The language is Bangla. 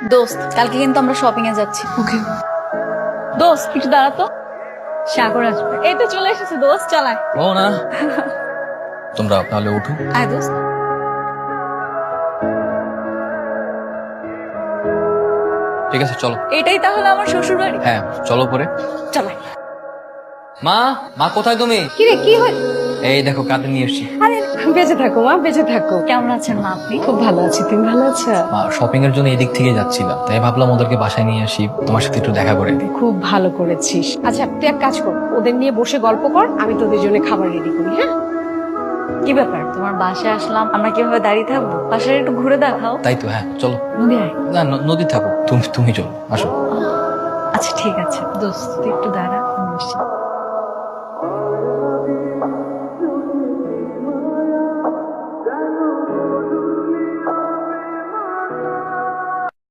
দোস্ত কালকে কিন্তু আমরা শপিং এ যাচ্ছি। ওকে। দোস্ত একটু দাঁড়া তো, সাগর আসবে। এই তো চলে এসেছে দোস্ত, চালায়। ও না, তোমরা তাহলে উঠো। আয় দোস্ত। ঠিক আছে চলো। এটাই তাহলে আমার শ্বশুর বাড়ি। হ্যাঁ চলো পরে। চালায়। মা, মা কোথায় তুমি? কি রে, কি হয়? এই দেখো কাঁদে নিয়ে এসছি। আরে বেঁচে থাকো মা, বেঁচে থাকো। কেমন আছেন মা আপনি? খুব ভালো আছি, তুমি ভালো আছো? মা শপিং এর জন্য এদিক থেকে যাচ্ছিলাম, তাই ভাবলাম ওদেরকে বাসায় নিয়ে আসি, তোমার সাথে একটু দেখা করে দিই। খুব ভালো করেছিস। আচ্ছা তুই এক কাজ কর, ওদের নিয়ে বসে গল্প কর, আমি তোদের জন্য খাবার রেডি করি। হ্যাঁ, কি ব্যাপার, তোমার বাসায় আসলাম, আমরা কিভাবে দাঁড়িয়ে থাকবো? বাসায় একটু ঘুরে দেখাও। তাই তো, হ্যাঁ চলো। নদী আয়। না নদী থাকো, তুমি চলো, আসো। আচ্ছা ঠিক আছে দোস্ত, তুই একটু দাঁড়া, আমি আসছি।